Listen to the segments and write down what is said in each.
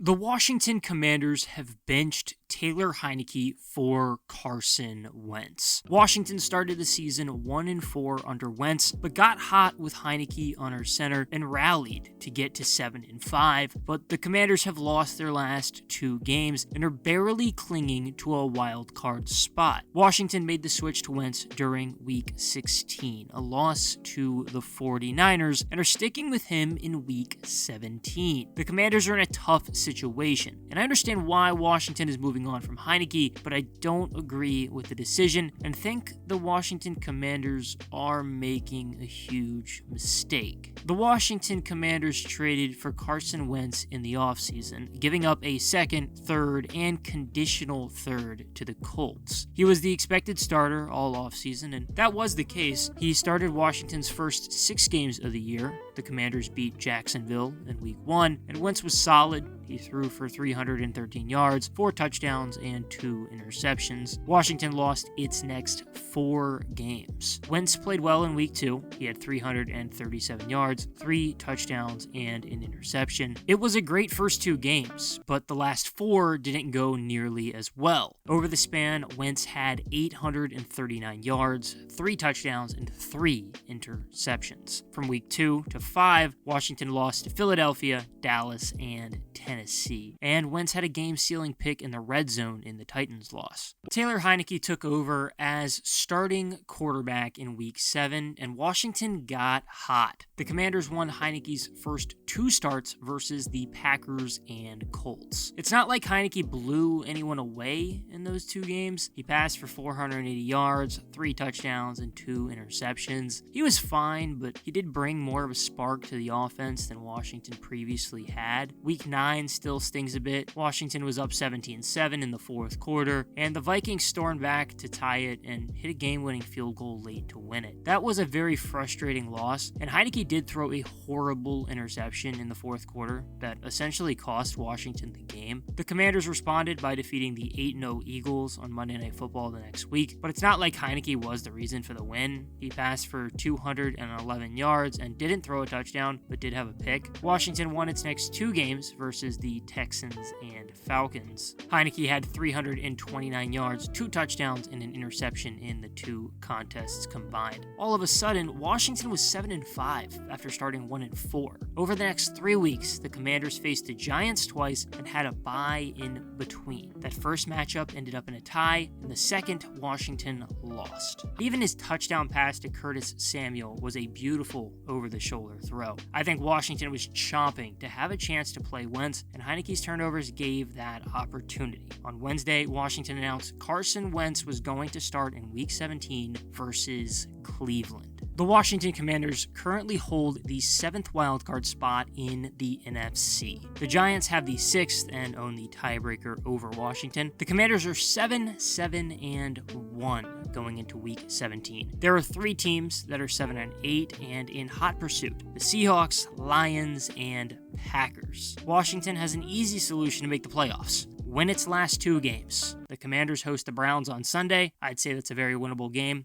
The Washington Commanders have benched Taylor Heinicke for Carson Wentz. Washington started the season 1-4 under Wentz, but got hot with Heinicke under center and rallied to get to 7-5, but the Commanders have lost their last 2 games and are barely clinging to a wild card spot. Washington made the switch to Wentz during Week 16, a loss to the 49ers, and are sticking with him in Week 17. The Commanders are in a tough situation, and I understand why Washington is moving on from Heinicke, but I don't agree with the decision and think the Washington Commanders are making a huge mistake. The Washington Commanders traded for Carson Wentz in the offseason, giving up a second, third, and conditional third to the Colts. He was the expected starter all offseason, and that was the case. He started Washington's first 6 games of the year. The Commanders beat Jacksonville in Week 1, and Wentz was solid. He threw for 313 yards, 4 touchdowns, and 2 interceptions. Washington lost its next 4 games. Wentz played well in Week 2. He had 337 yards, 3 touchdowns, and an interception. It was a great first 2 games, but the last 4 didn't go nearly as well. Over the span, Wentz had 839 yards, 3 touchdowns, and 3 interceptions. From Week 2 to 5, Washington lost to Philadelphia, Dallas, and Tennessee, and Wentz had a game-sealing pick in the red zone in the Titans' loss. Taylor Heinicke took over as starting quarterback in Week 7, and Washington got hot. The Commanders won Heinicke's first 2 starts versus the Packers and Colts. It's not like Heinicke blew anyone away in those 2 games. He passed for 480 yards, 3 touchdowns, and 2 interceptions. He was fine, but he did bring more of a spark to the offense than Washington previously had. Week 9 still stings a bit. Washington was up 17-7 in the 4th quarter, and the Vikings stormed back to tie it and hit a game-winning field goal late to win it. That was a very frustrating loss, and Heinicke did throw a horrible interception in the 4th quarter that essentially cost Washington the game. The Commanders responded by defeating the 8-0 Eagles on Monday Night Football the next week, but it's not like Heinicke was the reason for the win. He passed for 211 yards and didn't throw a touchdown, but did have a pick. Washington won its next 2 games versus the Texans and Falcons. Heinicke had 329 yards, 2 touchdowns, and an interception in the 2 contests combined. All of a sudden, Washington was 7-5 after starting 1-4. Over the next 3 weeks, the Commanders faced the Giants twice and had a bye in between. That first matchup ended up in a tie, and the second, Washington lost. Even his touchdown pass to Curtis Samuel was a beautiful over-the-shoulder throw. I think Washington was chomping to have a chance to play Wentz, and Heinicke's turnovers gave that opportunity. On Wednesday, Washington announced Carson Wentz was going to start in Week 17 versus Cleveland. The Washington Commanders currently hold the 7th wildcard spot in the NFC. The Giants have the 6th and own the tiebreaker over Washington. The Commanders are 7-7-1 going into Week 17. There are 3 teams that are 7-8 and in hot pursuit: the Seahawks, Lions, and Packers. Washington has an easy solution to make the playoffs: win its last 2 games. The Commanders host the Browns on Sunday. I'd say that's a very winnable game.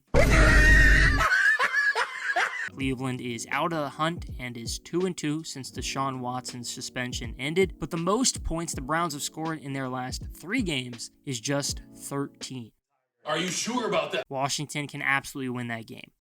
Cleveland is out of the hunt and is 2-2 since Deshaun Watson's suspension ended, but the most points the Browns have scored in their last 3 games is just 13. Are you sure about that? Washington can absolutely win that game.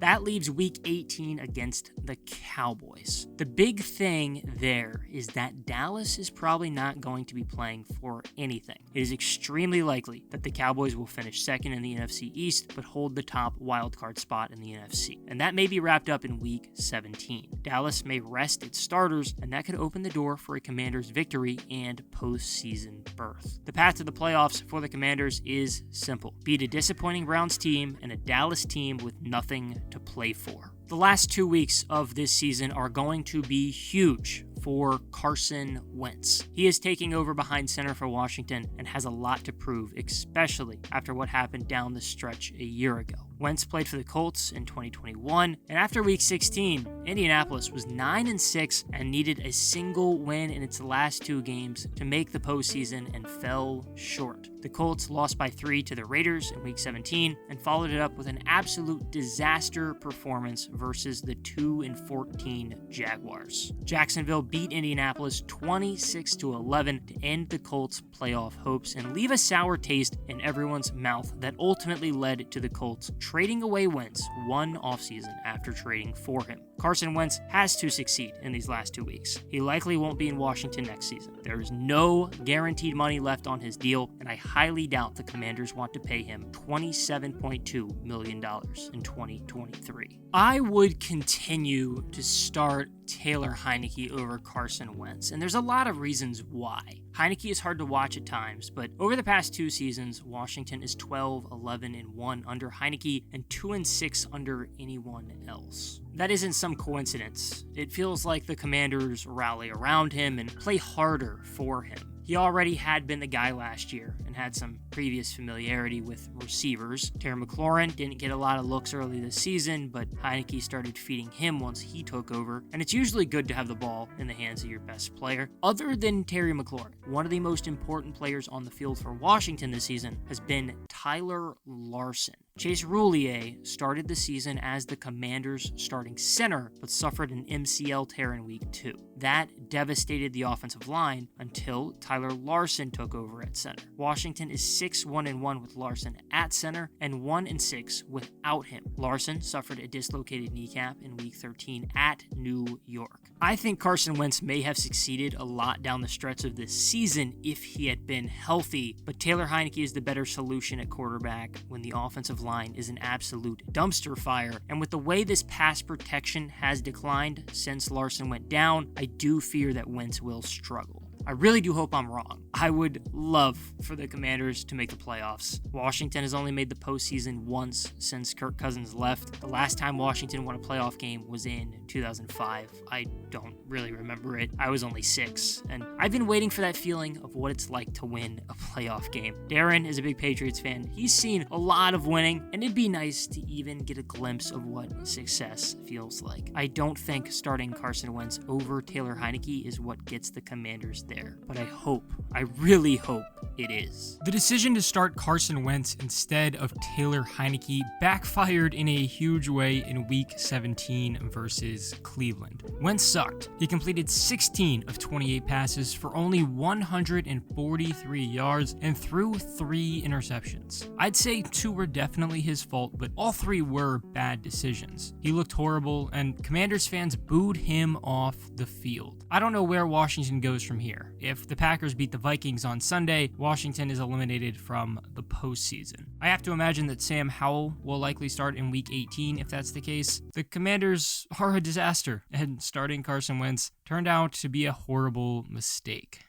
That leaves Week 18 against the Cowboys. The big thing there is that Dallas is probably not going to be playing for anything. It is extremely likely that the Cowboys will finish second in the NFC East, but hold the top wildcard spot in the NFC. And that may be wrapped up in Week 17. Dallas may rest its starters, and that could open the door for a Commanders victory and postseason berth. The path to the playoffs for the Commanders is simple: beat a disappointing Browns team and a Dallas team with nothing to play for. The last 2 weeks of this season are going to be huge for Carson Wentz. He is taking over behind center for Washington and has a lot to prove, especially after what happened down the stretch a year ago. Wentz played for the Colts in 2021, and after week 16, Indianapolis was 9-6 and needed a single win in its last 2 games to make the postseason and fell short. The Colts lost by 3 to the Raiders in week 17 and followed it up with an absolute disaster performance versus the 2-14 Jaguars. Jacksonville beat Indianapolis 26-11 to end the Colts' playoff hopes and leave a sour taste in everyone's mouth that ultimately led to the Colts trading away Wentz one offseason after trading for him. Carson Wentz has to succeed in these last 2 weeks. He likely won't be in Washington next season. There is no guaranteed money left on his deal, and I highly doubt the Commanders want to pay him $27.2 million in 2023. I would continue to start Taylor Heinicke over Carson Wentz, and there's a lot of reasons why. Heinicke is hard to watch at times, but over the past 2 seasons, Washington is 12-11-1 under Heinicke and 2-6 under anyone else. That isn't some coincidence. It feels like the Commanders rally around him and play harder for him. He already had been the guy last year and had some previous familiarity with receivers. Terry McLaurin didn't get a lot of looks early this season, but Heinicke started feeding him once he took over, and it's usually good to have the ball in the hands of your best player. Other than Terry McLaurin, one of the most important players on the field for Washington this season has been Tyler Larsen. Chase Roulier started the season as the Commanders' starting center, but suffered an MCL tear in week 2. That devastated the offensive line until Tyler Larsen took over at center. Washington is 6-1-1 with Larsen at center and 1-6 without him. Larsen suffered a dislocated kneecap in week 13 at New York. I think Carson Wentz may have succeeded a lot down the stretch of this season if he had been healthy, but Taylor Heinicke is the better solution at quarterback when the offensive line is an absolute dumpster fire, and with the way this pass protection has declined since Larsen went down, I do fear that Wentz will struggle. I really do hope I'm wrong. I would love for the Commanders to make the playoffs. Washington has only made the postseason once since Kirk Cousins left. The last time Washington won a playoff game was in 2005. I don't really remember it. I was only 6, and I've been waiting for that feeling of what it's like to win a playoff game. Darren is a big Patriots fan. He's seen a lot of winning, and it'd be nice to even get a glimpse of what success feels like. I don't think starting Carson Wentz over Taylor Heinicke is what gets the Commanders there, but I really hope it is. The decision to start Carson Wentz instead of Taylor Heinicke backfired in a huge way in week 17 versus Cleveland. Wentz sucked. He completed 16 of 28 passes for only 143 yards and threw 3 interceptions. I'd say 2 were definitely his fault, but all 3 were bad decisions. He looked horrible, and Commanders fans booed him off the field. I don't know where Washington goes from here. If the Packers beat the Vikings on Sunday, Washington is eliminated from the postseason. I have to imagine that Sam Howell will likely start in week 18 if that's the case. The Commanders are a disaster, and starting Carson Wentz turned out to be a horrible mistake.